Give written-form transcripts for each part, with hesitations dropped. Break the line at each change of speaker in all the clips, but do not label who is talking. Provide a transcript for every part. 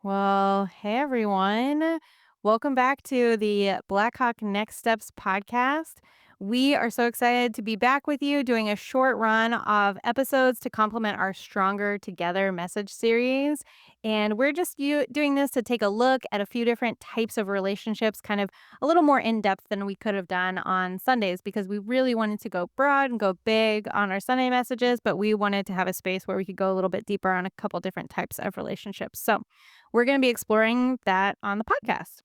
Well, hey everyone. Welcome back to the Blackhawk Next Steps podcast. We are so excited to be back with you doing a short run of episodes to complement our Stronger Together message series. And we're just doing this to take a look at a few different types of relationships, kind of a little more in depth than we could have done on Sundays, because we really wanted to go broad and go big on our Sunday messages, but we wanted to have a space where we could go a little bit deeper on a couple different types of relationships. So, we're going to be exploring that on the podcast.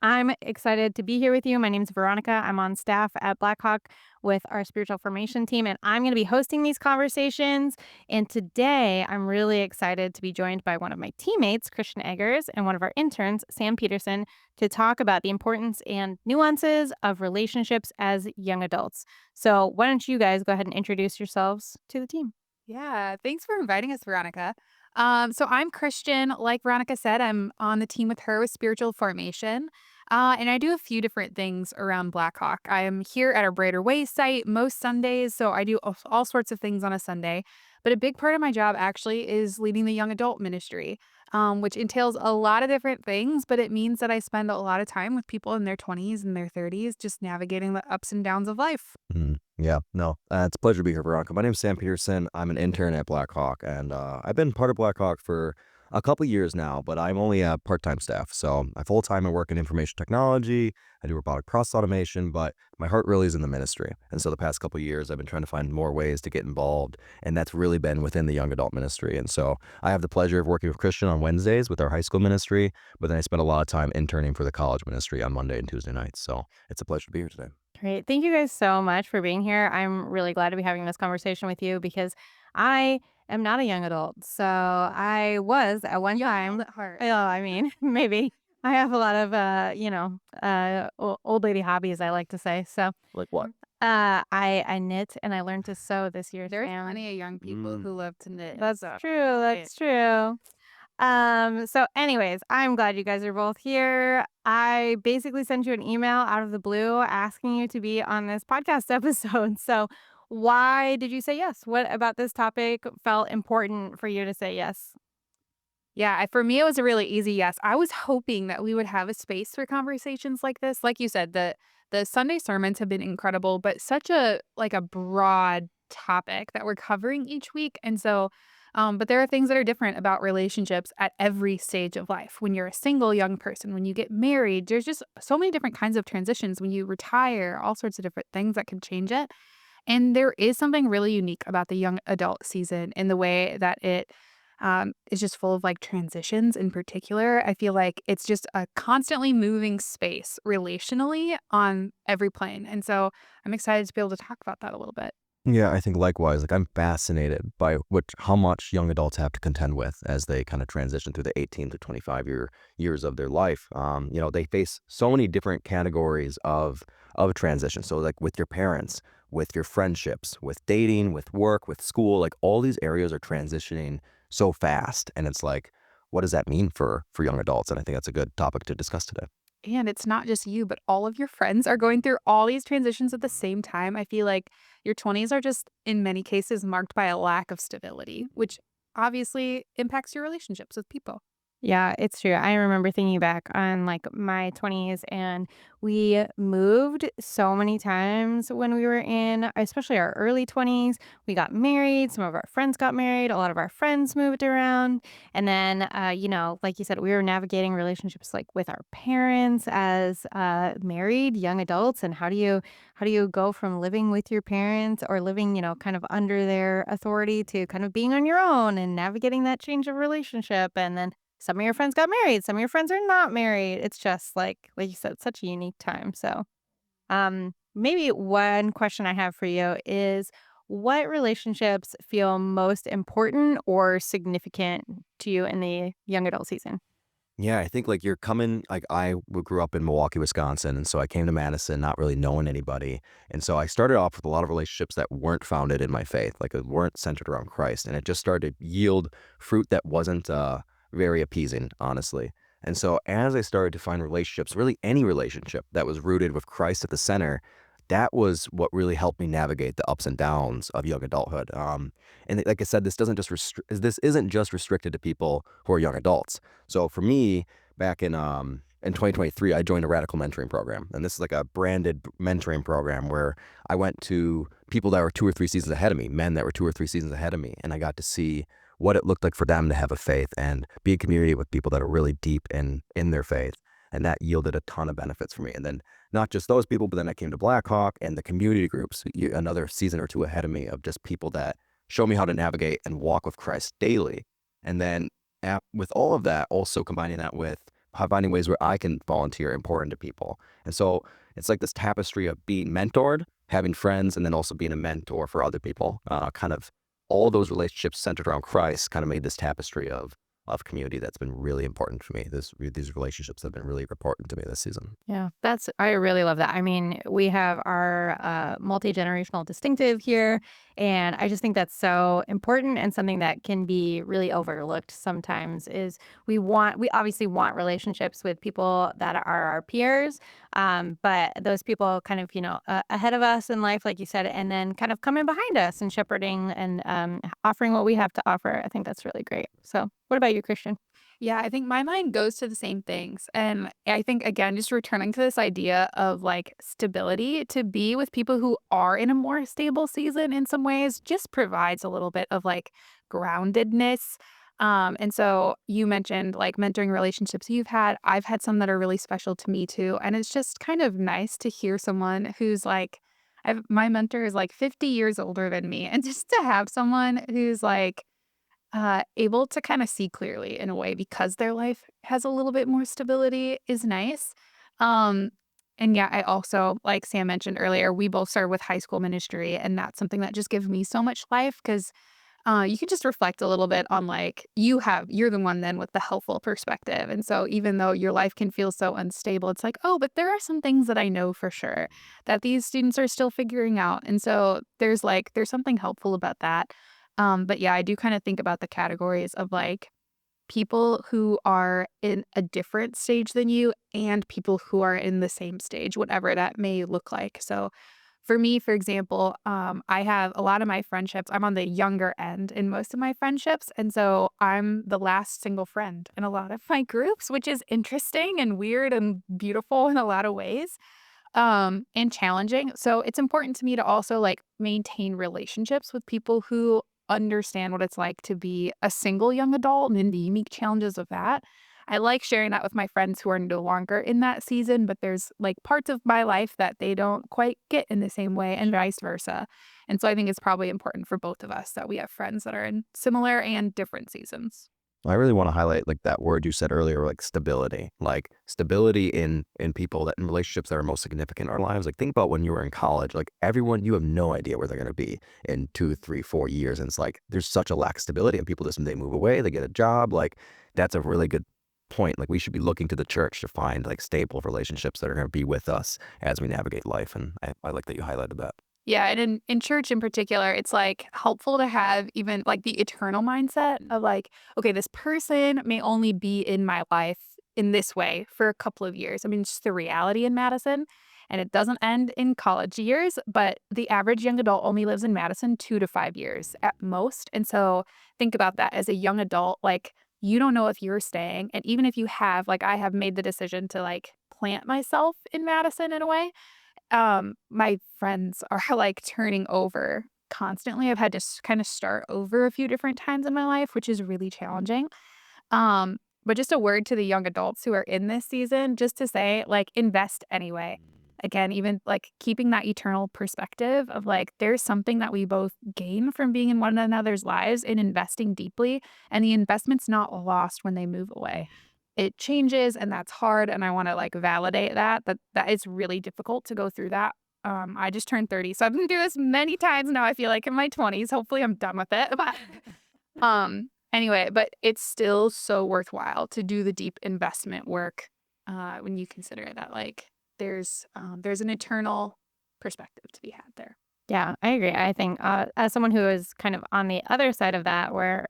I'm excited to be here with you. My name is Veronica. I'm on staff at Blackhawk with our spiritual formation team, and I'm going to be hosting these conversations. And today, I'm really excited to be joined by one of my teammates, Christian Eggers, and one of our interns, Sam Peterson, to talk about the importance and nuances of relationships as young adults. So, why don't you guys go ahead and introduce yourselves to the team?
Yeah, thanks for inviting us, Veronica. So I'm Christian. Like Veronica said, I'm on the team with her with spiritual formation. And I do a few different things around Blackhawk. I am here at our Brighter Way site most Sundays, so I do all sorts of things on a Sunday. But a big part of my job actually is leading the young adult ministry, which entails a lot of different things, but it means that I spend a lot of time with people in their 20s and their 30s, just navigating the ups and downs of life.
Yeah, no, it's a pleasure to be here, Veronica. My name's Sam Peterson. I'm an intern at Blackhawk, and I've been part of Blackhawk for a couple years now, but I'm only a part-time staff. So I full-time I work in information technology. I do robotic process automation, but my heart really is in the ministry. And so the past couple years, I've been trying to find more ways to get involved, and that's really been within the young adult ministry. And so I have the pleasure of working with Christian on Wednesdays with our high school ministry, but then I spend a lot of time interning for the college ministry on Monday and Tuesday nights. So it's a pleasure to be here today.
Great. Thank you guys so much for being here. I'm really glad to be having this conversation with you because I am not a young adult. So I was at one
Young
time.
at heart.
Oh, I mean, maybe I have a lot of, old lady hobbies, I like to say. So
Like what?
I knit and I learned to sew this year,
There's
Sam.
plenty of young people
Mm.
who love to knit and
That's
sew.
true.
Right.
That's true. So anyways, I'm glad you guys are both here. I basically sent you an email out of the blue asking you to be on this podcast episode. So why did you say yes? What about this topic felt important for you to say yes?
Yeah, for me, it was a really easy yes. I was hoping that we would have a space for conversations like this. Like you said, the Sunday sermons have been incredible, but such a broad topic that we're covering each week. And so, but there are things that are different about relationships at every stage of life. When you're a single young person, when you get married, there's just so many different kinds of transitions. When you retire, all sorts of different things that can change it. And there is something really unique about the young adult season in the way that it is just full of like transitions in particular. I feel like it's just a constantly moving space relationally on every plane. And so I'm excited to be able to talk about that a little bit.
Yeah, I think likewise. Like I'm fascinated by how much young adults have to contend with as they kind of transition through the 18 to 25 years of their life. They face so many different categories of transition. So like with your parents, with your friendships, with dating, with work, with school, like all these areas are transitioning so fast. And it's like, what does that mean for young adults? And I think that's a good topic to discuss today.
And it's not just you, but all of your friends are going through all these transitions at the same time. I feel like your 20s are just, in many cases, marked by a lack of stability, which obviously impacts your relationships with people.
Yeah, it's true. I remember thinking back on like my 20s and we moved so many times when we were in especially our early 20s. We got married, some of our friends got married, a lot of our friends moved around. And then like you said, we were navigating relationships like with our parents as married young adults and how do you go from living with your parents or living, kind of under their authority to kind of being on your own and navigating that change of relationship and then some of your friends got married, some of your friends are not married. It's just like you said, such a unique time. So, maybe one question I have for you is what relationships feel most important or significant to you in the young adult season?
Yeah, I think like you're coming like grew up in Milwaukee, Wisconsin, and so I came to Madison not really knowing anybody. And so I started off with a lot of relationships that weren't founded in my faith, like it weren't centered around Christ, and it just started to yield fruit that wasn't very appeasing, honestly. And so as I started to find relationships, really any relationship that was rooted with Christ at the center, that was what really helped me navigate the ups and downs of young adulthood. And like I said, this isn't just restricted to people who are young adults. So for me, back in 2023, I joined a radical mentoring program, and this is like a branded mentoring program where I went to people that were 2 or 3 seasons ahead of me, men that were 2 or 3 seasons ahead of me, and I got to see what it looked like for them to have a faith and be in community with people that are really deep in their faith. And that yielded a ton of benefits for me. And then not just those people, but then I came to Blackhawk and the community groups, another season or two ahead of me of just people that show me how to navigate and walk with Christ daily. And then with all of that, also combining that with finding ways where I can volunteer and pour into people. And so it's like this tapestry of being mentored, having friends, and then also being a mentor for other people. Kind of all those relationships centered around Christ kind of made this tapestry of community that's been really important for me. These relationships have been really important to me this season.
Yeah, I really love that. I mean, we have our multi-generational distinctive here, and I just think that's so important and something that can be really overlooked sometimes is we obviously want relationships with people that are our peers, but those people kind of, ahead of us in life, like you said, and then kind of coming behind us and shepherding and offering what we have to offer. I think that's really great. So, what about you, Christian?
Yeah, I think my mind goes to the same things. And I think, again, just returning to this idea of like stability, to be with people who are in a more stable season in some ways just provides a little bit of like groundedness. And so you mentioned like mentoring relationships you've had. I've had some that are really special to me too. And it's just kind of nice to hear someone who's like, my mentor is like 50 years older than me. And just to have someone who's like, able to kinda see clearly in a way because their life has a little bit more stability is nice. Um, and yeah, I also, like Sam mentioned earlier, we both started with high school ministry, and that's something that just gives me so much life 'cause, you can just reflect a little bit on, like, you're the one then with the helpful perspective, and so even though your life can feel so unstable, it's like, "Oh, but there are some things that I know for sure that these students are still figuring out," and so there's something helpful about that. But yeah, I do kinda think about the categories of, like, people who are in a different stage than you and people who are in the same stage, whatever that may look like. So, for me, for example, I have a lot of my friendships I'm on the younger end in most of my friendships, and so I'm the last single friend in a lot of my groups, which is interesting and weird and beautiful in a lot of ways, and challenging. So it's important to me to also like maintain relationships with people who understand what it's like to be a single young adult and the unique challenges of that. I like sharing that with my friends who are no longer in that season, but there's like parts of my life that they don't quite get in the same way and vice versa. And so I think it's probably important for both of us that we have friends that are in similar and different seasons.
I really want to highlight like that word you said earlier, like stability in people that in relationships that are most significant in our lives. Like think about when you were in college, like everyone, you have no idea where they're going to be in 2, 3, 4 years. And it's like, there's such a lack of stability and people just, they move away, they get a job. Like that's a really good point. Like we should be looking to the church to find like stable relationships that are going to be with us as we navigate life. And I like that you highlighted that.
Yeah, and in church in particular, it's, like, helpful to have even, like, the eternal mindset of, like, "Okay, this person may only be in my life in this way for a couple of years." I mean, it's just the reality in Madison, and it doesn't end in college years, but the average young adult only lives in Madison 2 to 5 years at most, and so think about that as a young adult, like, you don't know if you're staying, and even if you have, like, I have made the decision to, like, plant myself in Madison in a way, my friends are, like, turning over constantly. I've had to kinda start over a few different times in my life, which is really challenging. But just a word to the young adults who are in this season, just to say, like, invest anyway. Again, even, like, keeping that eternal perspective of, like, there's something that we both gain from being in one another's lives and investing deeply, and the investment's not lost when they move away. It changes, and that's hard, and I wanna, like, validate that it's really difficult to go through that. I just turned 30, so I've been through this many times now, I feel like, in my 20s. Hopefully, I'm done with it, but, anyway, but it's still so worthwhile to do the deep investment work, when you consider that, like, there's an eternal perspective to be had there.
Yeah, I agree. I think as someone who is kind of on the other side of that, where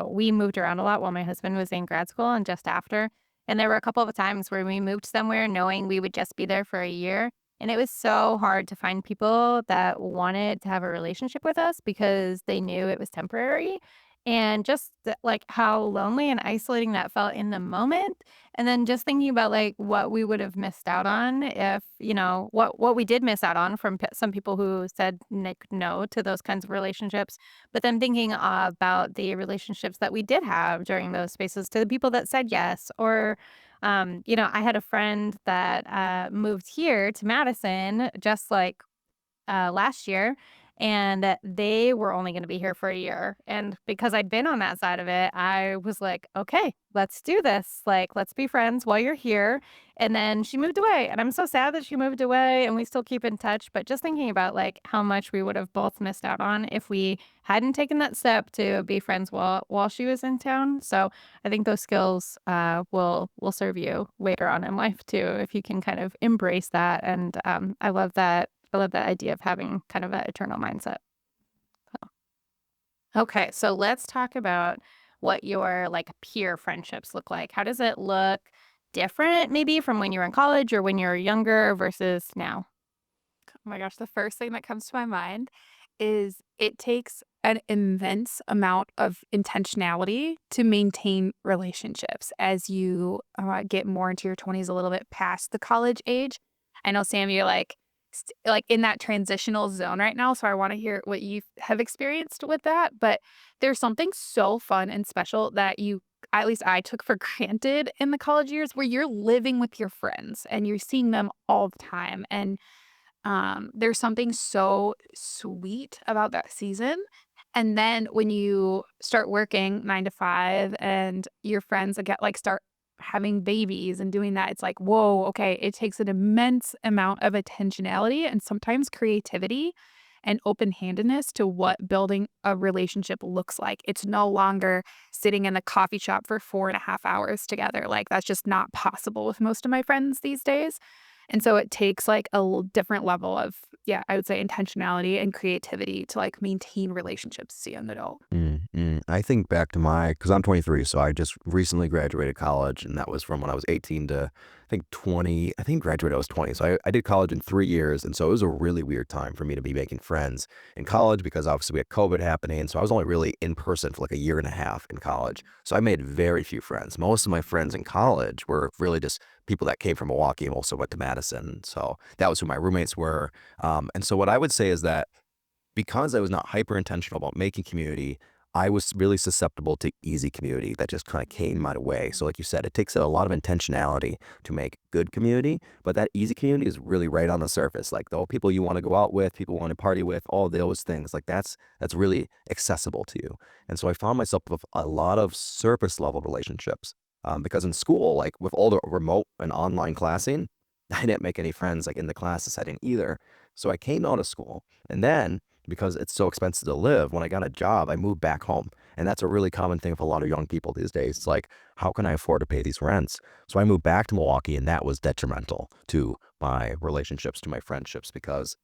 we moved around a lot while my husband was in grad school and just after. And there were a couple of times where we moved somewhere knowing we would just be there for a year. And it was so hard to find people that wanted to have a relationship with us because they knew it was temporary. And just like how lonely and isolating that felt in the moment. And then just thinking about like what we would have missed out on if, what we did miss out on from some people who said no to those kinds of relationships. But then thinking about the relationships that we did have during those spaces to the people that said yes, or I had a friend that moved here to Madison just like last year, and they were only going to be here for a year. And because I'd been on that side of it, I was like, okay, let's do this. Like, let's be friends while you're here. And then she moved away. And I'm so sad that she moved away and we still keep in touch. But just thinking about like how much we would have both missed out on if we hadn't taken that step to be friends while she was in town. So I think those skills will serve you later on in life too, if you can kind of embrace that. And I love that idea of having kind of an eternal mindset. Okay, so let's talk about what your like peer friendships look like. How does it look different maybe from when you were in college or when you were younger versus now?
Oh my gosh, the first thing that comes to my mind is it takes an immense amount of intentionality to maintain relationships as you get more into your 20s, a little bit past the college age. I know, Sam, you're like in that transitional zone right now. So I want to hear what you have experienced with that. But there's something so fun and special that at least I took for granted in the college years where you're living with your friends and you're seeing them all the time. And there's something so sweet about that season. And then when you start working 9 to 5 and your friends start having babies and doing that, it's like, whoa, okay, it takes an immense amount of intentionality and sometimes creativity and open handedness to what building a relationship looks like. It's no longer sitting in the coffee shop for 4.5 hours together. Like, that's just not possible with most of my friends these days. And so it takes like a different level of, yeah, I would say intentionality and creativity to like maintain relationships as a young adult.
I think back to because I'm 23, so I just recently graduated college, and that was from when I was 18 to I think 20. I think graduated I was 20. So I did college in 3 years, and so it was a really weird time for me to be making friends in college because obviously we had COVID happening. So I was only really in person for like a year and a half in college. So I made very few friends. Most of my friends in college were really just people that came from Milwaukee and also went to Madison. So that was who my roommates were. And so what I would say is that because I was not hyper intentional about making community, I was really susceptible to easy community that just kind of came my way. So, like you said, it takes a lot of intentionality to make good community, but that easy community is really right on the surface. Like the people you want to go out with, people you want to party with, all those things. Like that's really accessible to you. And so I found myself with a lot of surface level relationships because in school, like with all the remote and online classing, I didn't make any friends like in the class setting either. So I came out of school and then because it's so expensive to live, when I got a job, I moved back home. And that's a really common thing for a lot of young people these days. It's like, how can I afford to pay these rents? So I moved back to Milwaukee, and that was detrimental to my relationships, to my friendships, because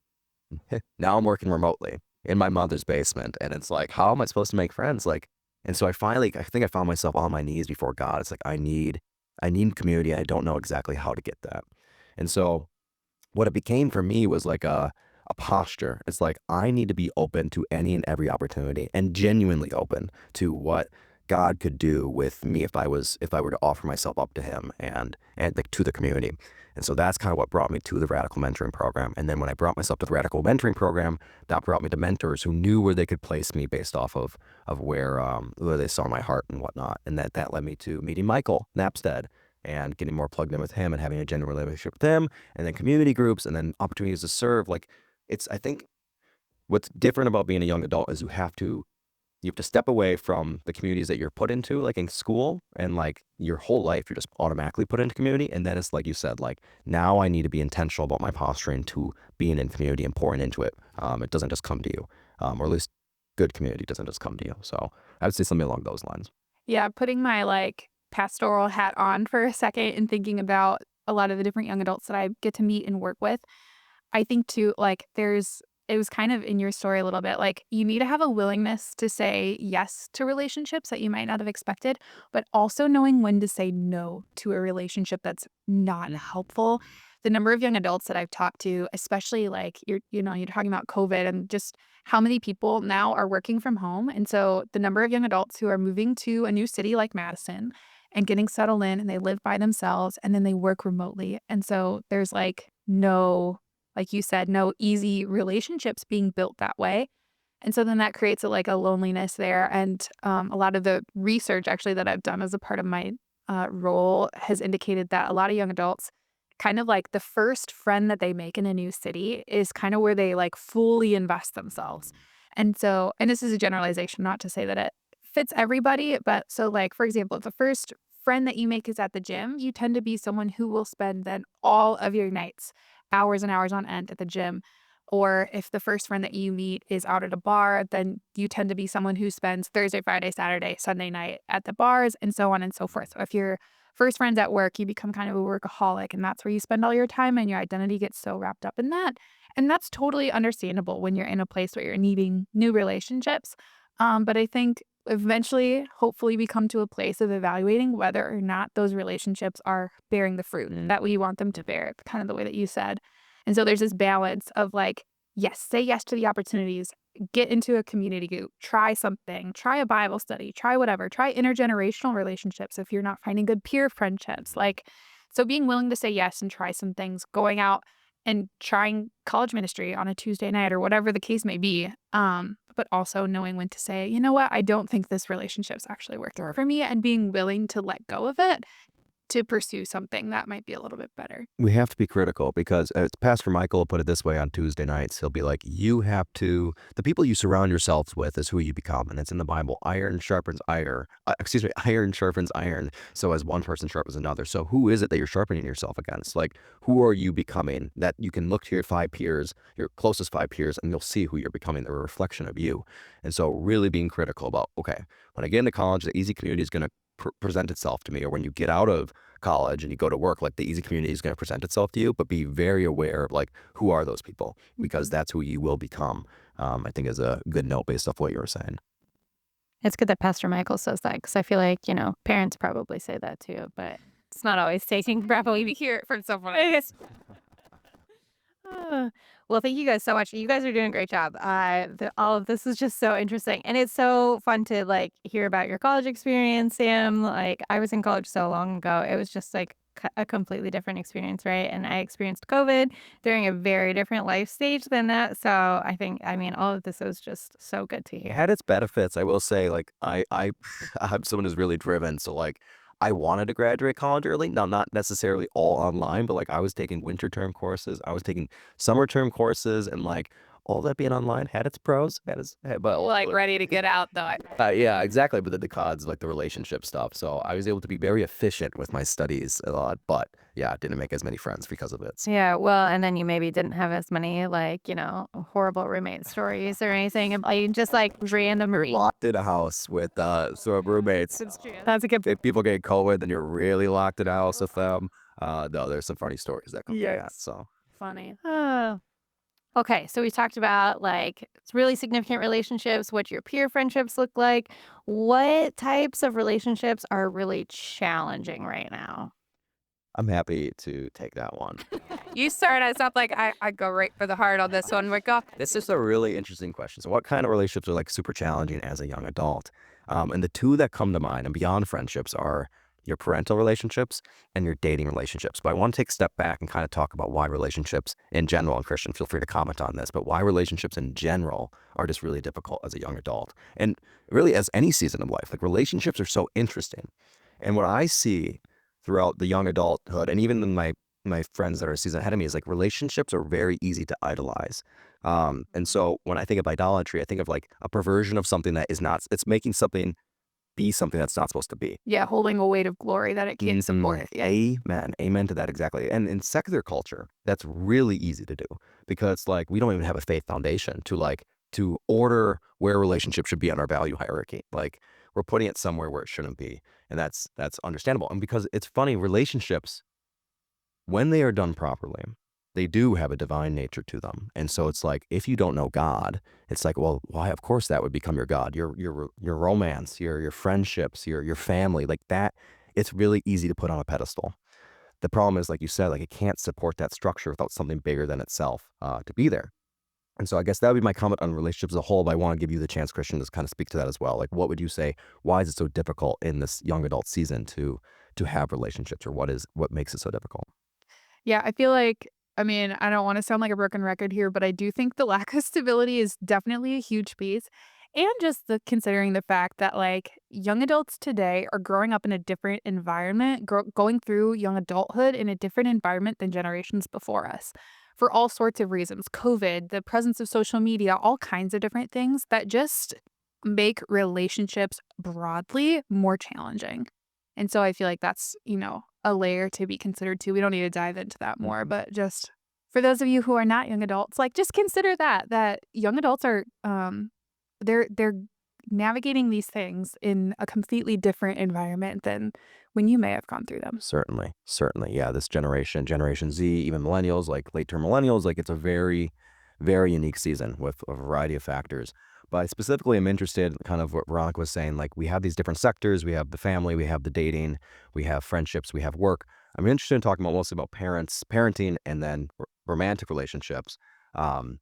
now I'm working remotely in my mother's basement. And it's like, how am I supposed to make friends? Like, and so I think I found myself on my knees before God. It's like, I need community. I don't know exactly how to get that. And so what it became for me was like a posture. It's like I need to be open to any and every opportunity and genuinely open to what God could do with me if I were to offer myself up to him and like, to the community. And so that's kind of what brought me to the radical mentoring program. And then when I brought myself to the radical mentoring program, that brought me to mentors who knew where they could place me based off of where they saw my heart and whatnot. And that led me to meeting Michael Napstead and getting more plugged in with him and having a genuine relationship with him, and then community groups and then opportunities to serve. Like I think what's different about being a young adult is you have to step away from the communities that you're put into, like in school, and like your whole life you're just automatically put into community. And then it's like you said, like now I need to be intentional about my posturing to being in community and pouring into it. It doesn't just come to you, or at least good community doesn't just come to you. So I would say something along those lines.
Yeah, putting my like pastoral hat on for a second and thinking about a lot of the different young adults that I get to meet and work with. I think too, like it was kind of in your story a little bit, like you need to have a willingness to say yes to relationships that you might not have expected, but also knowing when to say no to a relationship that's not helpful. the number of young adults that I've talked to, especially like you're talking about COVID and just how many people now are working from home. And so the number of young adults who are moving to a new city like Madison and getting settled in and they live by themselves and then they work remotely. And so there's like no, like you said, no easy relationships being built that way. And so then that creates a loneliness there. And a lot of the research actually that I've done as a part of my role has indicated that a lot of young adults kind of like the first friend that they make in a new city is kind of where they like fully invest themselves. And so, and this is a generalization, not to say that it fits everybody, but so like, for example, if the first friend that you make is at the gym, you tend to be someone who will spend then all of your nights, hours and hours on end at the gym. Or if the first friend that you meet is out at a bar, then you tend to be someone who spends Thursday, Friday, Saturday, Sunday night at the bars, and so on and so forth. So if your first friend's at work, you become kind of a workaholic, and that's where you spend all your time, and your identity gets so wrapped up in that. And that's totally understandable when you're in a place where you're needing new relationships. But I think eventually, hopefully, we come to a place of evaluating whether or not those relationships are bearing the fruit that we want them to bear, kind of the way that you said. And so there's this balance of like, yes, say yes to the opportunities, get into a community group, try something, try a Bible study, try whatever, try intergenerational relationships if you're not finding good peer friendships. Like, so being willing to say yes and try some things, going out and trying college ministry on a Tuesday night or whatever the case may be. But also knowing when to say, you know what, I don't think this relationship's actually worked for me, and being willing to let go of it to pursue something that might be a little bit better.
We have to be critical because Pastor Michael put it this way on Tuesday nights. He'll be like, the people you surround yourselves with is who you become. And it's in the Bible, iron sharpens iron. Iron sharpens iron. So as one person sharpens another. So who is it that you're sharpening yourself against? Like, who are you becoming that you can look to your 5 peers, your closest 5 peers, and you'll see who you're becoming. They're a reflection of you. And so really being critical about, okay, when I get into college, the easy community is going to present itself to me, or when you get out of college and you go to work, like the easy community is going to present itself to you, but be very aware of like, who are those people, because that's who you will become. I think is a good note based off what you were saying.
It's good that Pastor Michael says that, because I feel like, parents probably say that too, but it's not always taking probably to hear it from someone else. Well, thank you guys so much. You guys are doing a great job. All of this is just so interesting, and it's so fun to like hear about your college experience, Sam. Like I was in college so long ago, it was just like a completely different experience, right? And I experienced COVID during a very different life stage than that. So I mean, all of this was just so good to
It
hear.
had its benefits. I will say, like I'm someone who's really driven. So like I wanted to graduate college early. Now, not necessarily all online, but like I was taking winter term courses. I was taking summer term courses, and like all that being online had its pros. But
Like ready to get out though.
yeah, exactly. But then the cons, like the relationship stuff. So I was able to be very efficient with my studies a lot, but yeah, I didn't make as many friends because of it.
Yeah, well, and then you maybe didn't have as many like, horrible roommate stories or anything. And you just like random
Locked in a house with some roommates.
That's a good
If people get COVID, then you're really locked in a house with them. No, there's some funny stories that come from that. So
funny. Oh. Okay, so we talked about like it's really significant relationships, what your peer friendships look like. What types of relationships are really challenging right now?
I'm happy to take that one.
You start us up like I go right for the heart on this one. We go.
This is a really interesting question. So, what kind of relationships are like super challenging as a young adult? And the two that come to mind and beyond friendships are your parental relationships and your dating relationships. But I want to take a step back and kind of talk about why relationships in general, and Christian, feel free to comment on this, but why relationships in general are just really difficult as a young adult. And really, as any season of life, like relationships are so interesting. And what I see throughout the young adulthood, and even in my friends that are a season ahead of me, is like relationships are very easy to idolize. And so when I think of idolatry, I think of like a perversion of something that is not, it's making something be something that's not supposed to be.
Yeah, holding a weight of glory that it can't support. Yeah.
Amen. Amen to that, exactly. And in secular culture, that's really easy to do, because like we don't even have a faith foundation to order where a relationship should be on our value hierarchy. Like we're putting it somewhere where it shouldn't be. And that's understandable. And because it's funny, relationships, when they are done properly, they do have a divine nature to them. And so it's like, if you don't know God, it's like, well, why? Of course that would become your God, your romance, your friendships, your family, like that. It's really easy to put on a pedestal. the problem is, like you said, like it can't support that structure without something bigger than itself to be there. And so I guess that would be my comment on relationships as a whole, but I want to give you the chance, Christian, to kind of speak to that as well. Like, what would you say? Why is it so difficult in this young adult season to have relationships, or what makes it so difficult?
Yeah, I feel like I mean, I don't wanna sound like a broken record here, but I do think the lack of stability is definitely a huge piece, and just considering the fact that, like, young adults today are growing up in a different environment, going through young adulthood in a different environment than generations before us, for all sorts of reasons. COVID, the presence of social media, all kinds of different things that just make relationships broadly more challenging. And so I feel like that's, a layer to be considered too. We don't need to dive into that more,
Mhm.
but just for those of you who are not young adults, like just consider that young adults are they're navigating these things in a completely different environment than when you may have gone through them.
Certainly, certainly. Yeah, this generation, Generation Z, even millennials, like late term millennials, like it's a very, very unique season with a variety of factors. But I specifically am interested in kind of what Veronica was saying. Like we have these different sectors. We have the family, we have the dating, we have friendships, we have work. I'm interested in talking about mostly about parenting, and then romantic relationships. Um,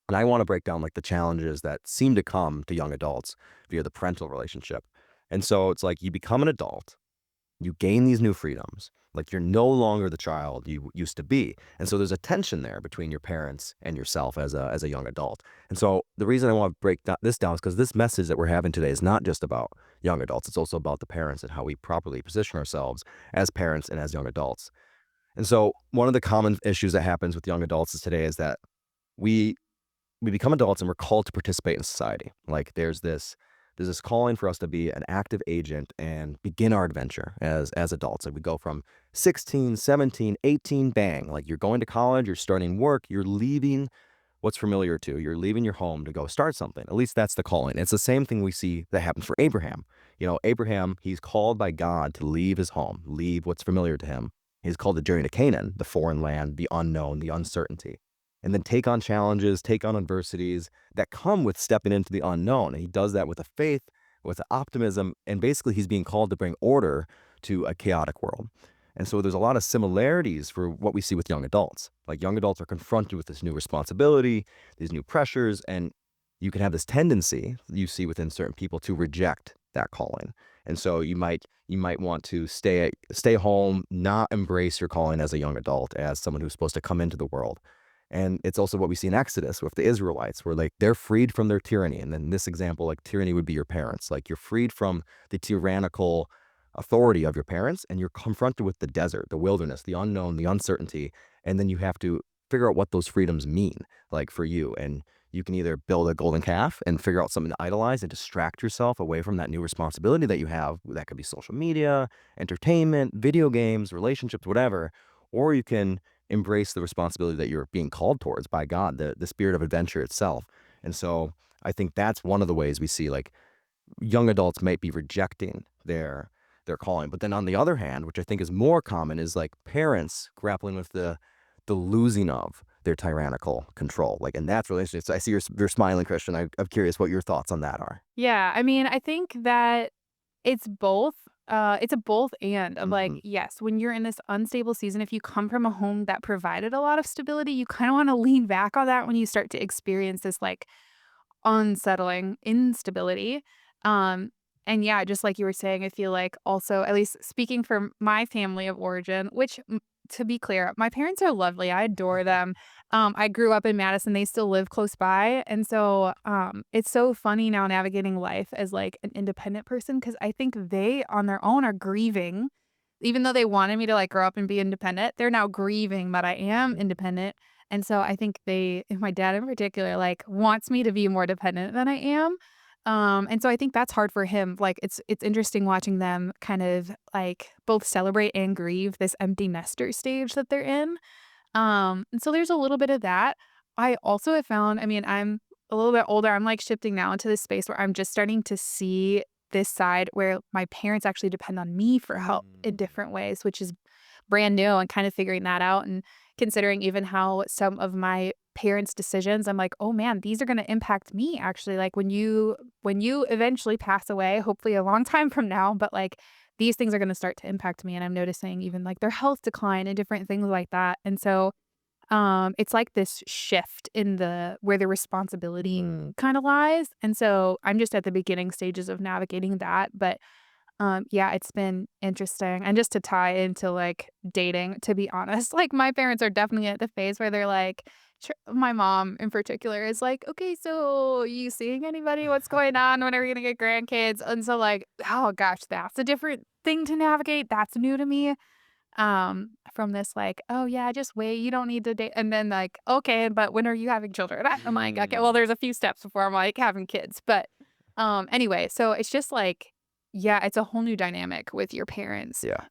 and I want to break down like the challenges that seem to come to young adults via the parental relationship. And so it's like you become an adult, you gain these new freedoms. Like you're no longer the child you used to be. And so there's a tension there between your parents and yourself as a young adult. And so the reason I want to break this down is because this message that we're having today is not just about young adults. It's also about the parents and how we properly position ourselves as parents and as young adults. And so one of the common issues that happens with young adults is today is that we we become adults and we're called to participate in society. Like there's this calling for us to be an active agent and begin our adventure as adults. Like we go from 16, 17, 18, bang. Like you're going to college, you're starting work, you're leaving what's familiar to you. You're leaving your home to go start something. At least that's the calling. It's the same thing we see that happens for Abraham. Abraham, he's called by God to leave his home, leave what's familiar to him. He's called to journey to Canaan, the foreign land, the unknown, the uncertainty, and then take on challenges, take on adversities that come with stepping into the unknown. And he does that with a faith, with optimism, and basically he's being called to bring order to a chaotic world. And so there's a lot of similarities for what we see with young adults. Like young adults are confronted with this new responsibility, these new pressures, and you can have this tendency you see within certain people to reject that calling. And so you might want to stay home, not embrace your calling as a young adult, as someone who's supposed to come into the world. And it's also what we see in Exodus with the Israelites, where like they're freed from their tyranny. And then in this example, like tyranny would be your parents. Like you're freed from the tyrannical authority of your parents, and you're confronted with the desert, the wilderness, the unknown, the uncertainty. And then you have to figure out what those freedoms mean, like for you. And you can either build a golden calf and figure out something to idolize and distract yourself away from that new responsibility that you have. That could be social media, entertainment, video games, relationships, whatever. Or you can embrace the responsibility that you're being called towards by God, the spirit of adventure itself. And so I think that's one of the ways we see like young adults might be rejecting their calling. But then on the other hand, which I think is more common, is like parents grappling with the losing of their tyrannical control. Like, and that's relationships. I see you're smiling, Christian. I'm curious what your thoughts on that are.
Yeah, I mean, I think that it's both. It's a both and of like,
Hmm.
yes, when you're in this unstable season, if you come from a home that provided a lot of stability, you kind of want to lean back on that when you start to experience this like unsettling instability. Um, and yeah, just like you were saying, I feel like also, at least speaking from my family of origin, which to be clear, my parents are lovely. I adore them. I grew up in Madison. They still live close by. And so it's so funny now navigating life as like an independent person because I think they on their own are grieving. Even though they wanted me to like grow up and be independent, they're now grieving that I am independent. And so I think my dad in particular, like wants me to be more dependent than I am. And so I think that's hard for him. Like it's interesting watching them kind of like both celebrate and grieve this empty nester stage that they're in. And so there's a little bit of that. I also have found, I mean, I'm a little bit older. I'm like shifting now into this space where I'm just starting to see this side where my parents actually depend on me for help in
Mm.
different ways, which is brand new and kind of figuring that out and considering even how some of my parents' decisions, I'm like, oh man, these are going to impact me actually. Like when you eventually pass away, hopefully a long time from now, but like these things are going to start to impact me. And I'm noticing even like their health decline and different things like that. And so it's like this shift in the where the responsibility kind of lies. And so I'm just at the beginning stages of navigating that. But yeah, it's been interesting. And just to tie into like dating, to be honest, like my parents are definitely at the phase where they're like, my mom in particular is like, okay, so you seeing anybody? What's going on? When are we gonna get grandkids? And so like, oh gosh, that's a different thing to navigate. That's new to me. From this like, oh yeah, just wait, you don't need to date. And then like, okay, but when are you having children? I'm like, okay, well, there's a few steps before I'm like having kids. But anyway, so it's just like, yeah, it's a whole new dynamic with your parents.
Yeah.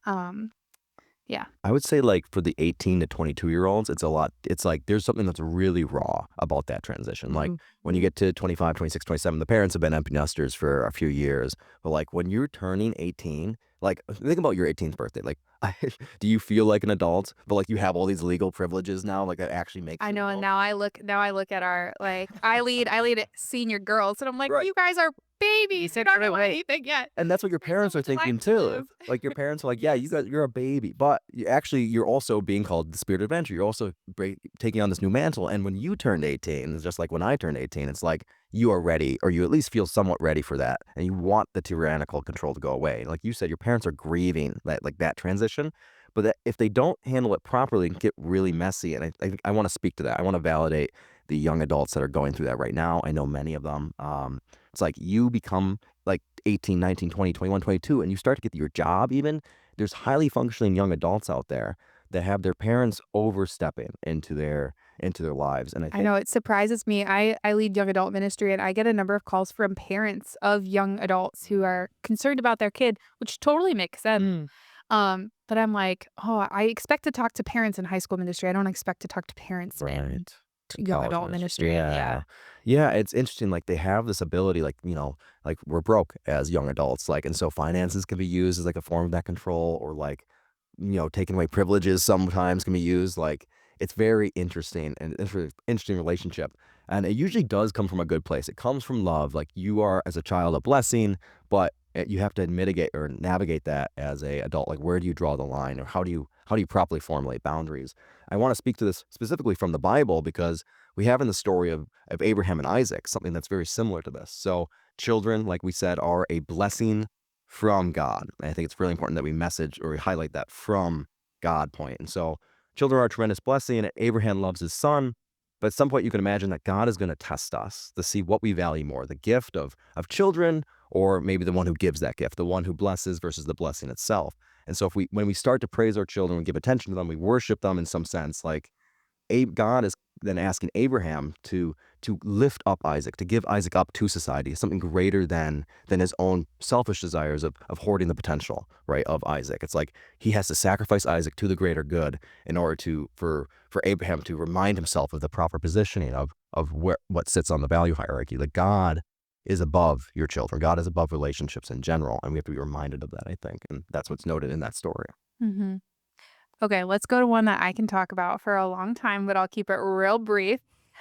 Yeah.
I would say, like, for the 18 to 22-year-olds, it's a lot it's like there's something that's really raw about that transition. Like, when you get to 25, 26, 27, the parents have been empty nesters for a few years. But, like, when you're turning 18, like, think about your 18th birthday. Like, do you feel like an adult? But, like, you have all these legal privileges now, like, that actually makes
I
you an
know, and
adult?
now I look at our like I lead at senior girls, and I'm like,
Right.
you guys are babies. You don't know anything yet.
And that's what your
There's so
parents are
much life
thinking
to
too.
live.
Like, your parents are like, "Yeah,
Yes.
you're a baby," but you're also being called the spirit of adventure. You're also taking on this new mantle, and when you turned 18, it's just like when I turned 18, it's like you are ready, or you at least feel somewhat ready for that, and you want the tyrannical control to go away. Like you said, your parents are grieving that transition, but that if they don't handle it properly, it can get really messy, and I wanna speak to that. I wanna validate the young adults that are going through that right now. I know many of them. It's like you become like 18, 19, 20, 21, 22, and you start to get your job even, there's highly functioning young adults out there that have their parents overstepping into their lives, and I
I
think
know it surprises me. I lead young adult ministry and I get a number of calls from parents of young adults who are concerned about their kid, which totally makes sense. But I'm like, oh, I expect to talk to parents in high school ministry. I don't expect to talk to parents in
right.
young
College
adult
ministry.
ministry. Yeah.
Yeah. Yeah, it's interesting, like, they have this ability, like, like, we're broke as young adults, like, and so finances can be used as, like, a form of that control or, like, taking away privileges sometimes can be used, like, it's very interesting and interesting relationship, and it usually does come from a good place. It comes from love, like, you are, as a child, a blessing, but, you have to mitigate or navigate that as a adult, like, where do you draw the line, or how do you properly formulate boundaries? I wanna speak to this specifically from the Bible because we have in the story of Abraham and Isaac something that's very similar to this. So, children, like we said, are a blessing from God. And I think it's really important that we message or we highlight that from God point. And so, children are a tremendous blessing, and Abraham loves his son. But at some point, you can imagine that God is going to test us to see what we value more, the gift of children, or maybe the one who gives that gift, the one who blesses versus the blessing itself. And so, when we start to praise our children, we give attention to them, we worship them in some sense, like God is then asking Abraham to lift up Isaac, to give Isaac up to society, something greater than his own selfish desires of hoarding the potential, right, of Isaac. It's like he has to sacrifice Isaac to the greater good in order for Abraham to remind himself of the proper positioning of what sits on the value hierarchy. Like, God is above your children. God is above relationships in general, and we have to be reminded of that, I think, and that's what's noted in that story.
hmm Okay, let's go to one that I can talk about for a long time, but I'll keep it real brief.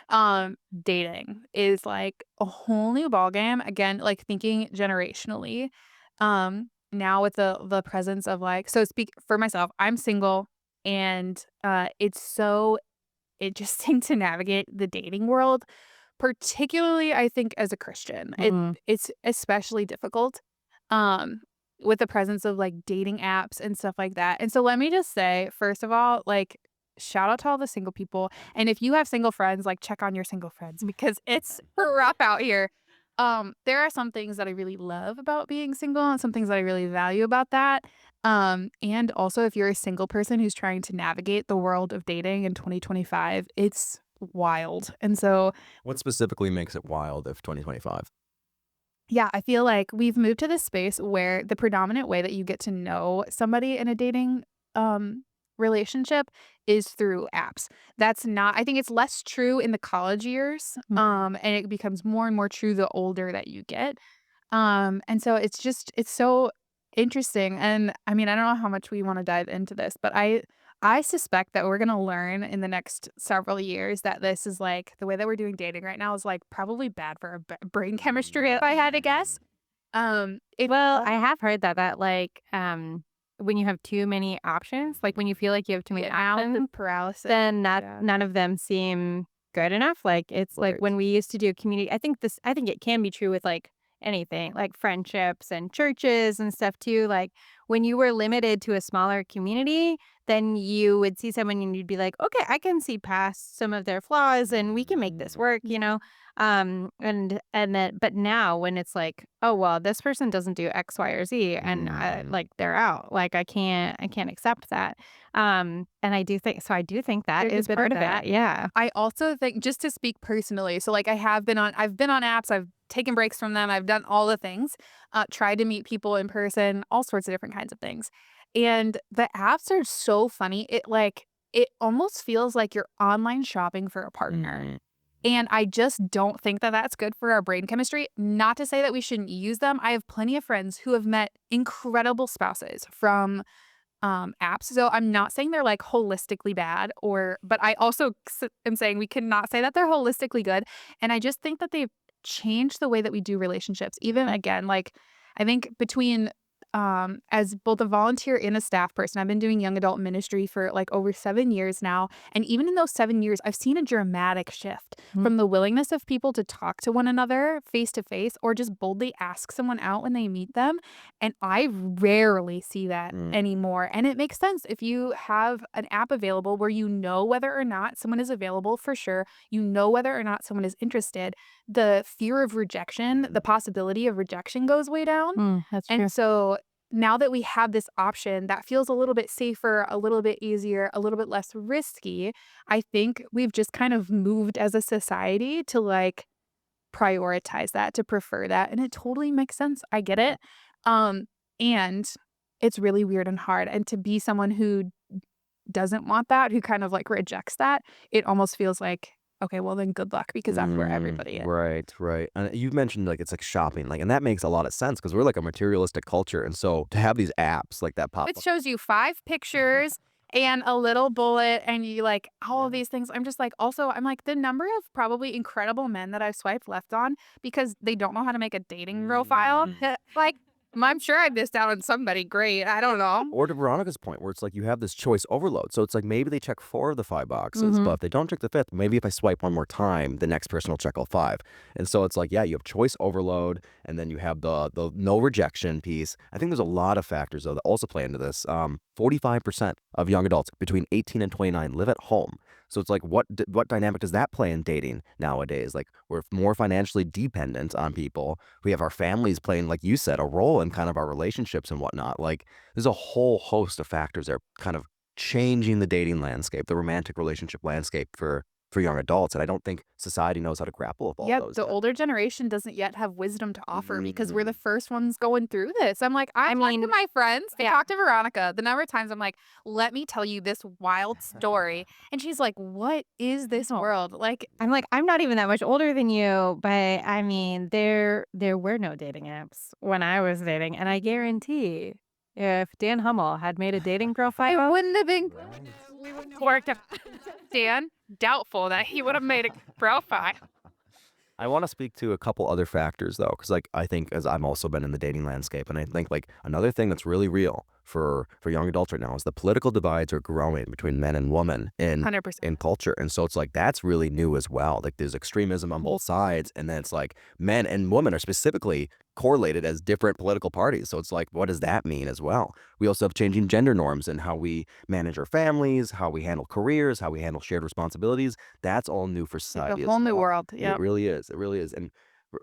Dating is like a whole new ballgame. Again, like thinking generationally. Now with the presence of like, so speak for myself, I'm single and it's so interesting to navigate the dating world, particularly I think as a Christian. It's especially difficult. Um with the presence of like dating apps and stuff like that. And so let me just say, first of all, like shout out to all the single people. And if you have single friends, like check on your single friends because it's rough out here. There are some things that I really love about being single and some things that I really value about that. And also if you're a single person who's trying to navigate the world of dating in 2025, it's wild. And so
What specifically makes it wild if 2025?
yeah, I feel like we've moved to this space where the predominant way that you get to know somebody in a dating relationship is through apps. That's not I think it's less true in the college years. And it becomes more and more true the older that you get. And so it's so interesting. And I mean, I don't know how much we want to dive into this, but I suspect that we're going to learn in the next several years that this is like the way that we're doing dating right now is like probably bad for our brain chemistry if I had to guess. It's
Well,
all
I have heard when you have too many options, like when you feel like you have too
the
many
analysis
options,
paralysis.
then not
Yeah.
none of them seem good enough. Like it's like
Right.
when we used to do community, I think it can be true with like anything, like friendships and churches and stuff too. Like when you were limited to a smaller community, then you would see someone and you'd be like, okay, I can see past some of their flaws and we can make this work, you
Mhm.
know? And then but now when it's like, oh well, this person doesn't do X, Y, or Z and
Mhm.
like they're out. Like I can't accept that. And I do think that
There's a
is
bit
part
of
of it.
that.
Yeah.
I also think just to speak personally, so, like, I've been on apps, I've taken breaks from them, I've done all the things, tried to meet people in person, all sorts of different kinds of things, and the apps are so funny, it almost feels like you're online shopping for a partner,
Mhm.
and I just don't think that that's good for our brain chemistry. Not to say that we shouldn't use them, I have plenty of friends who have met incredible spouses from apps. So I'm not saying they're like holistically bad but I also am saying we cannot say that they're holistically good. And I just think that they've changed the way that we do relationships. Even again, like I think between as both a volunteer and a staff person, I've been doing young adult ministry for like over 7 years now. And even in those 7 years, I've seen a dramatic shift
Mm.
from the willingness of people to talk to one another face to face or just boldly ask someone out when they meet them, and I rarely see that
Mm.
anymore. And it makes sense if you have an app available where you know whether or not someone is available for sure, you know whether or not someone is interested, the fear of rejection, the possibility of rejection goes way down.
That's
And
true.
so now that we have this option that feels a little bit safer, a little bit easier, a little bit less risky, I think we've just kind of moved as a society to like prioritize that, to prefer that, and it totally makes sense, I get it, um, and it's really weird and hard, and to be someone who doesn't want that, who kind of, like, rejects that, it almost feels like, "Okay, well, then good luck because that's where everybody is."
Right, right. And you mentioned like it's like shopping, like, and that makes a lot of sense because we're like a materialistic culture, and so to have these apps like that pop
It
up.
shows you 5 pictures and a little bullet, and you like all of
Yeah.
these things. I'm just like also, I'm like, the number of probably incredible men that I've swiped left on because they don't know how to make a dating profile, like, I'm sure I missed out on somebody great, I don't know.
Or to Veronica's point, where it's like you have this choice overload. So it's like maybe they check 4 of the 5 boxes, but
Mhm.
if they don't check the 5th, maybe if I swipe one more time, the next person will check all 5. And so it's like, yeah, you have choice overload, and then you have the no rejection piece. I think there's a lot of factors though that also play into this. 45% of young adults between 18 and 29 live at home. So it's like, what dynamic does that play in dating nowadays? Like we're more financially dependent on people. We have our families playing, like you said, a role in kind of our relationships and whatnot. Like there's a whole host of factors that are kind of changing the dating landscape, the romantic relationship landscape for young adults, and I don't think society knows how to grapple with all
Yep,
those
the
yet.
older generation doesn't yet have wisdom to offer because we're the
Mhm.
first ones going through this. I'm like, I
I
talk to
mean,
my friends, I
yeah.
talk to Veronica, the number of times I'm like, "Let me tell you this wild story." And she's like, "What is this
No.
world?" Like,
I'm like, I'm not even that much older than you, but I mean, there were no dating apps when I was dating, and I guarantee if Dan Hummel had made a dating
it
profile,
wouldn't have been
Right.
we wouldn't have worked out. Dan, doubtful that he would have made a profile.
I wanna speak to a couple other factors though, because like, I think as I'm also been in the dating landscape, and I think, like, another thing that's really real for young adults right now is the political divides are growing between men and women in
100%.
culture, and so it's like, that's really new as well, like, there's extremism on both sides, and then it's like, men and women are specifically correlated as different political parties, so it's like, what does that mean as well? We also have changing gender norms and how we manage our families, how we handle careers, how we handle shared responsibilities. That's all new for
It's a
society as
whole new
well.
world.
It
Yep.
really is, it really is, and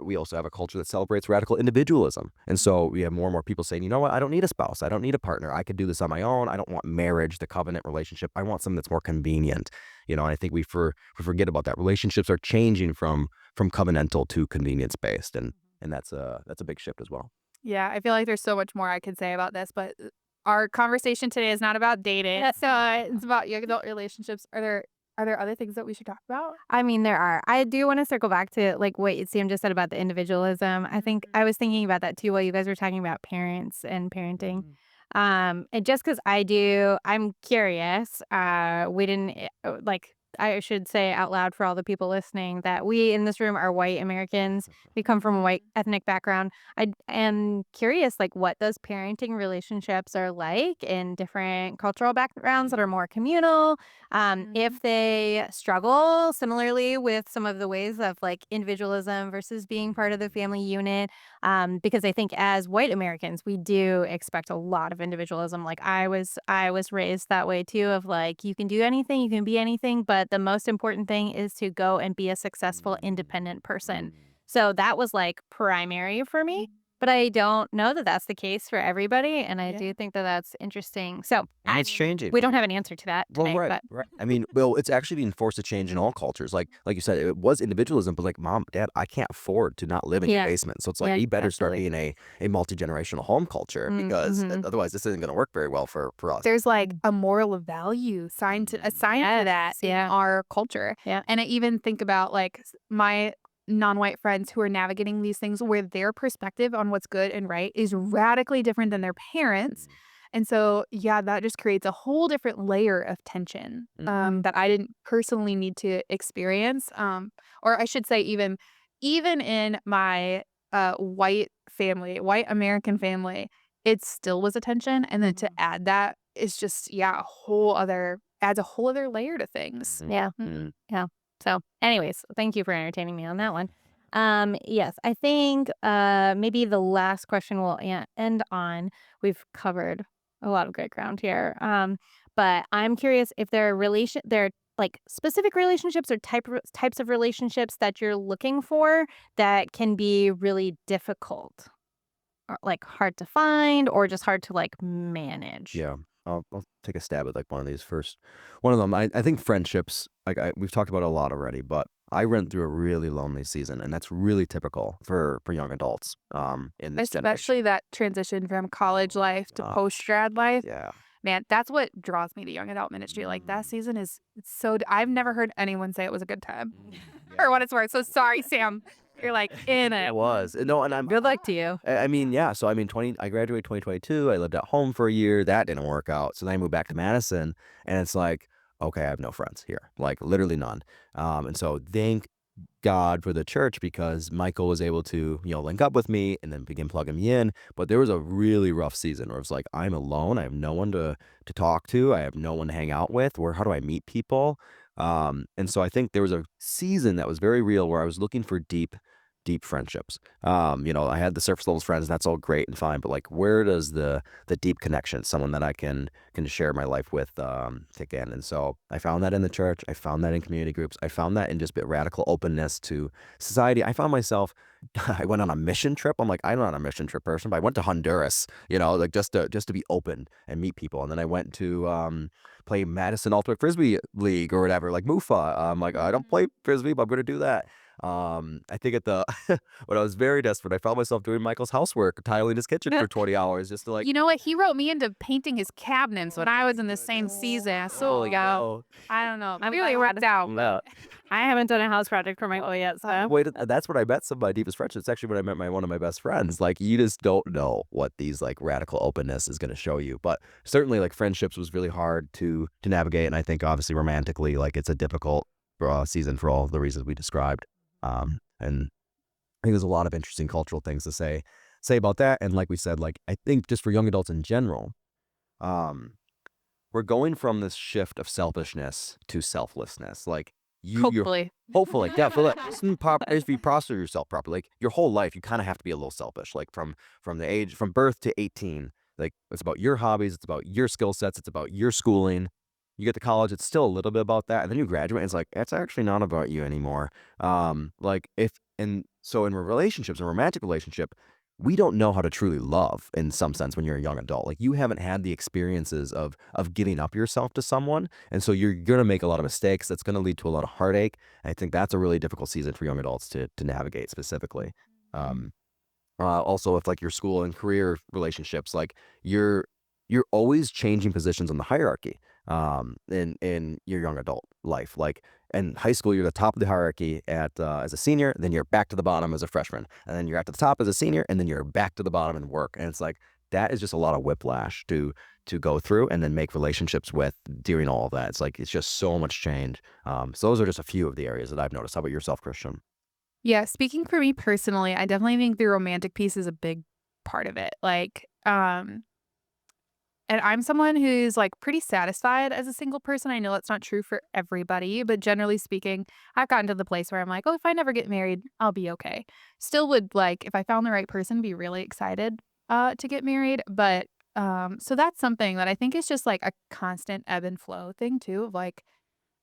we also have a culture that celebrates radical individualism, and so we have more and more people saying, "You know what? I don't need a spouse, I don't need a partner, I could do this on my own, I don't want marriage, the covenant relationship, I want something that's more convenient." You know, and I think we forget about that. Relationships are changing from covenantal to convenience-based, and that's a big shift as well.
Yeah, I feel like there's so much more I could say about this, but our conversation today is not about dating. So it's about young adult relationships. Are there other things that we should talk about?
I mean, there are. I do want to circle back to like what Sam just said about the individualism. I think
Mhm.
I was thinking about that too while you guys were talking about parents and parenting.
Mhm.
And just because I'm curious. We didn't like I should say out loud for all the people listening that we in this room are white Americans. We come from a white ethnic background. I am curious, like, what those parenting relationships are like in different cultural backgrounds that are more communal.
Mhm.
If they struggle similarly with some of the ways of like individualism versus being part of the family unit. Because I think as white Americans, we do expect a lot of individualism. Like I was raised that way too, of like you can do anything, you can be anything, but the most important thing is to go and be a successful, independent person. So that was like primary for me. But I don't know that that's the case for everybody, and I
Yeah.
do think that that's interesting. So
And it's changing.
we don't have an answer to that
Well,
today,
right,
but
right. I mean, well, it's actually being forced to change in all cultures. Like you said, it was individualism, but like mom, dad, I can't afford to not live in your
yeah,
basement. So it's like
yeah,
you better start
absolutely.
being a multi-generational home culture because
Mm-hmm.
otherwise this isn't going to work very well for us.
There's, like, a moral of value assigned to that
Yes,
in
yeah,
our culture,
yeah.
and I even think about, like, my non-white friends who are navigating these things where their perspective on what's good and right is radically different than their parents, and so, yeah, that just creates a whole different layer of tension,
Mm.
that I didn't personally need to experience, or I should say even in my, white American family, it still was a tension, and then to add that is just, yeah, a whole other adds a whole other layer to things.
Yeah.
Mhm.
Yeah. So, anyways, thank you for entertaining me on that one. Yes, I think maybe the last question we'll end on. We've covered a lot of great ground here. But I'm curious if there are like specific relationships or types of relationships that you're looking for that can be really difficult or like hard to find or just hard to like manage.
Yeah. I'll take a stab at like one of these first. One of them, I think friendships, we've talked about it a lot already, but I went through a really lonely season, and that's really typical for young adults in this generation.
Especially that transition from college life to
Uh,
post-grad life.
yeah.
Man, that's what draws me to young adult ministry, like, that season is it's so I've never heard anyone say it was a good time,
Yeah.
for what it's worth, so sorry, Sam. You're, like, in
It
it.
was. No, and
Good luck to you.
I mean, yeah. So I mean, I graduated 2022. I lived at home for a year. That didn't work out. So then I moved back to Madison, and it's like, okay, I have no friends here, like literally none. And so thank God for the church because Michael was able to, link up with me and then begin plugging me in. But there was a really rough season where it's like I'm alone. I have no one to talk to. I have no one to hang out with. How do I meet people? And so I think there was a season that was very real where I was looking for deep friendships. I had the surface level friends, and that's all great and fine, but like where does the deep connection, someone that I can share my life with kick in? And so I found that in the church, I found that in community groups, I found that in just bit radical openness to society. I found myself I went on a mission trip. I'm like, I'm not a mission trip person, but I went to Honduras, like just to be open and meet people. And then I went to play Madison Ultimate Frisbee League or whatever, like MUFA. I'm like, I don't play Frisbee, but I'm gonna do that. I think at the when I was very desperate, I found myself doing Michael's housework, tiling his kitchen for 20 hours just to like,
You know what? He wrote me into painting his cabinets when I was in the same season, so, yeah,
no.
I don't know,
I'm
really
glad.
worked out,
No.
I haven't done a house project for Michael yet, so
Wait, that's when I met some of my deepest friendships. It's actually when I met one of my best friends. Like you just don't know what these like radical openness is going to show you. But certainly like friendships was really hard to navigate, and I think obviously romantically like it's a difficult season for all the reasons we described. And I think there's a lot of interesting cultural things to say about that. And like we said, like I think just for young adults in general, um, we're going from this shift of selfishness to selflessness. Like you're
hopefully.
hopefully, yeah, for like if you posture yourself properly, like your whole life, you kind of have to be a little selfish. Like from the age from birth to 18, like it's about your hobbies, it's about your skill sets, it's about your schooling. You get to college, it's still a little bit about that, and then you graduate, and it's like it's actually not about you anymore. Like if and so in relationships, a romantic relationship, we don't know how to truly love in some sense when you're a young adult. Like you haven't had the experiences of giving up yourself to someone, and so you're gonna make a lot of mistakes. That's gonna lead to a lot of heartache. And I think that's a really difficult season for young adults to navigate specifically. Um, Also, with like your school and career relationships, like you're always changing positions on the hierarchy in your young adult life. Like in high school, you're the top of the hierarchy at as a senior, then you're back to the bottom as a freshman, and then you're at the top as a senior, and then you're back to the bottom in work. And it's like that is just a lot of whiplash to go through and then make relationships with during all of that. It's like it's just so much change. So those are just a few of the areas that I've noticed. How about yourself, Christian?
Yeah, speaking for me personally, I definitely think the romantic piece is a big part of it. And I'm someone who's, like, pretty satisfied as a single person. I know that's not true for everybody, but generally speaking, I've gotten to the place where I'm like, "Oh, if I never get married, I'll be okay." Still would, like, if I found the right person, be really excited, to get married, but, so that's something that I think is just, like, a constant ebb and flow thing too of, like,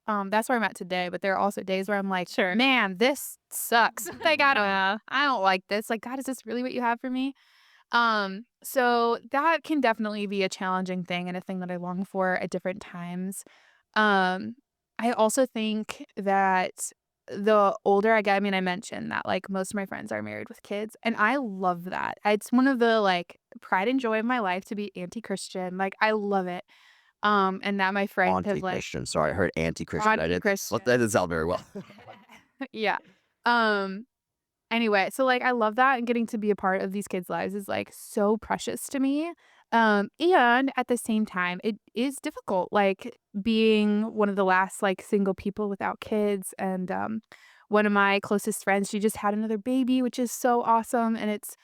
that's where I'm at today, but there are also days where I'm like,
Sure.
"Man, this sucks." Like, I don't like this. Like, "God, is this really what you have for me?" So that can definitely be a challenging thing and a thing that I long for at different times. Um, I also think that the older I get, I mean, I mentioned that like most of my friends are married with kids, and I love that. It's one of the like pride and joy of my life to be anti-Christian. Like I love it. And that my friends have like
Anti-Christian. Sorry, I heard anti-Christian. I did. Well, that
anti-Christian.
didn't sound very well.
Yeah. Um Anyway, so, like, I love that and getting to be a part of these kids' lives is, like, so precious to me, and at the same time, it is difficult, like, being one of the last, like, single people without kids, and, one of my closest friends, she just had another baby, which is so awesome, and it's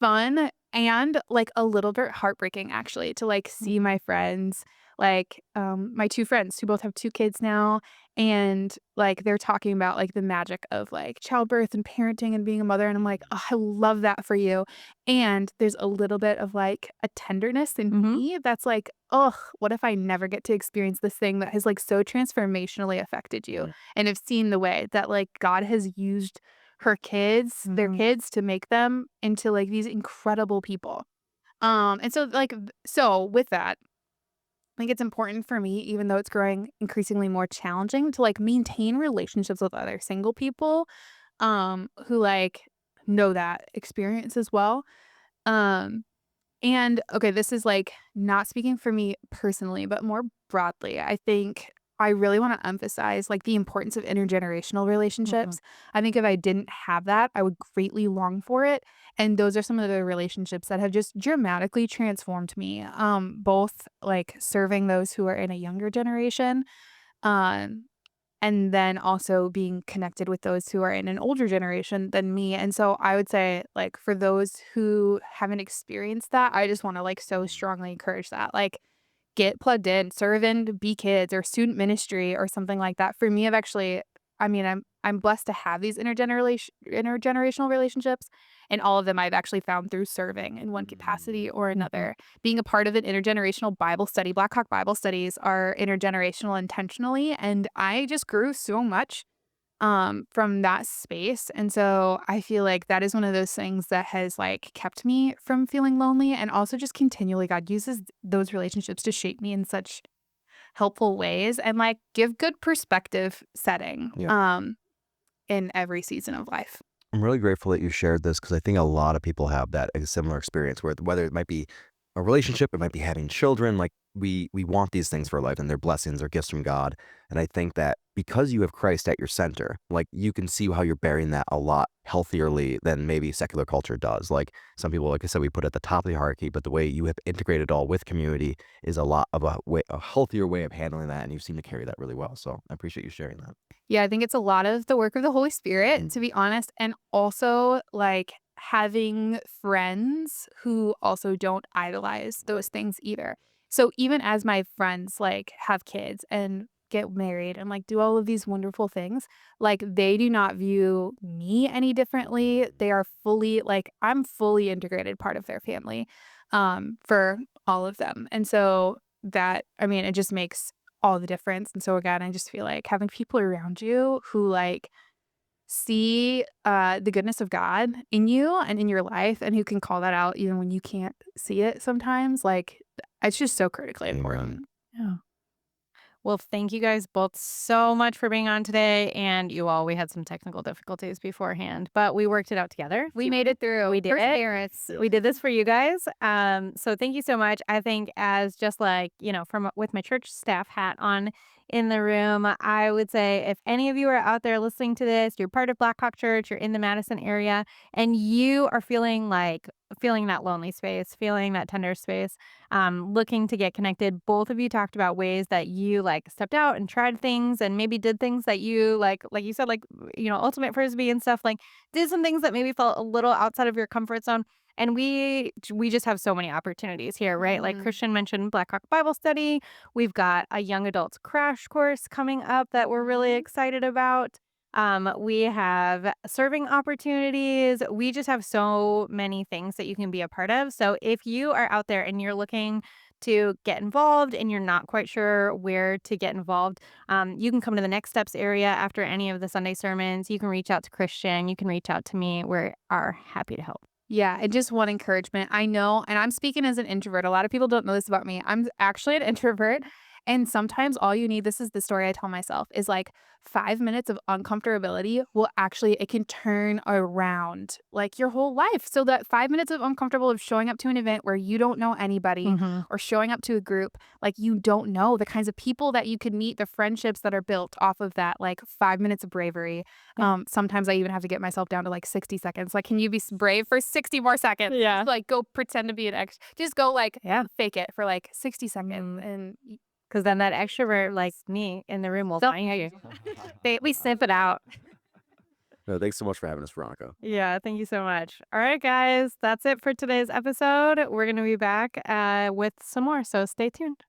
fun and, like, a little bit heartbreaking, actually, to, like, see my friends, like, my 2 friends who both have 2 kids now, and, like, they're talking about, like, the magic of, like, childbirth and parenting and being a mother, and I'm like, "Oh, I love that for you." And there's a little bit of, like, a tenderness in
Mhm.
me that's like, "Ugh, what if I never get to experience this thing that has, like, so transformationally affected you?"
Mm.
And have seen the way that, like, God has used their
Mhm.
kids to make them into, like, these incredible people. And so, like, so with that I think it's important for me, even though it's growing increasingly more challenging to like maintain relationships with other single people, who like know that experience as well. Um, and okay, this is like not speaking for me personally, but more broadly. I think I really want to emphasize like the importance of intergenerational
Mhm.
relationships. I think if I didn't have that, I would greatly long for it. And those are some of the relationships that have just dramatically transformed me. Both like serving those who are in a younger generation, um, and then also being connected with those who are in an older generation than me, and so I would say, like, for those who haven't experienced that, I just wanna, like, so strongly encourage that, like, get plugged in, serve in Be Kids or student ministry or something like that. For me, I've actually I mean, I'm blessed to have these intergenerational relationships, and all of them I've actually found through serving in one capacity or
Mhm.
another. Being a part of an intergenerational Bible study, Black Hawk Bible studies are intergenerational intentionally, and I just grew so much from that space. And so I feel like that is one of those things that has like kept me from feeling lonely and also just continually God uses those relationships to shape me in such helpful ways and like give good perspective setting
Yeah.
in every season of life.
I'm really grateful that you shared this because I think a lot of people have that a similar experience where whether it might be a relationship, it might be having children, like we want these things for life and they're blessings or gifts from God. And I think that because you have Christ at your center, like you can see how you're bearing that a lot healthierly than maybe secular culture does. Like some people, like I said, we put it at the top of the hierarchy, but the way you have integrated all with community is a lot of a healthier way of handling that, and you seem to carry that really well. So I appreciate you sharing that.
Yeah, I think it's a lot of the work of the Holy Spirit,
Mm.
to be honest, and also, like, having friends who also don't idolize
Right.
those things either. So even as my friends, like, have kids and get married and, like, do all of these wonderful things, like, they do not view me any differently. They are fully like, I'm fully integrated part of their family, for all of them. And so that I mean, it just makes all the difference, and so again, I just feel like having people around you who, like, see, the goodness of God in you and in your life and who can call that out even when you can't see it sometimes, like, it's just so critically
Amen.
important. Yeah.
Well, thank you guys both so much for being on today, and you all. We had some technical difficulties beforehand, but we worked it out together.
We made it through.
We did it.
Perseverance.
We did this for you guys. So thank you so much. I think as just like, from with my church staff hat on, in the room. I would say if any of you are out there listening to this, you're part of Black Hawk Church, you're in the Madison area, and you are feeling that lonely space, feeling that tender space, looking to get connected. Both of you talked about ways that you like stepped out and tried things and maybe did things that you like you said, like, ultimate frisbee and stuff, like did some things that maybe felt a little outside of your comfort zone. And we just have so many opportunities here, right? Like
Mhm.
Christian mentioned Black Hawk Bible Study. We've got a young adults crash course coming up that we're really
Mhm.
excited about. We have serving opportunities. We just have so many things that you can be a part of. So if you are out there and you're looking to get involved and you're not quite sure where to get involved, you can come to the Next Steps area after any of the Sunday sermons. You can reach out to Christian. You can reach out to me. We are happy to help.
Yeah, and just one encouragement. I know, and I'm speaking as an introvert. A lot of people don't know this about me. I'm actually an introvert. And sometimes all you need, this is the story I tell myself, is like 5 minutes of uncomfortability it can turn around like your whole life. So that 5 minutes of uncomfortable of showing up to an event where you don't know anybody
Hmm.
or showing up to a group, like you don't know the kinds of people that you could meet, the friendships that are built off of that, like 5 minutes of bravery.
Yeah.
Sometimes I even have to get myself down to like 60 seconds. Like, can you be brave for 60 more seconds?
Yeah.
Like, go pretend to be an ex. Just go like
Yeah.
fake it for like 60 seconds. And
Because then that extrovert like me in the room will
so
find you. We sniff it out.
No, thanks so much for having us, Veronica.
Yeah, thank you so much. All right, guys, that's it for today's episode. We're going to be back with some more, so stay tuned.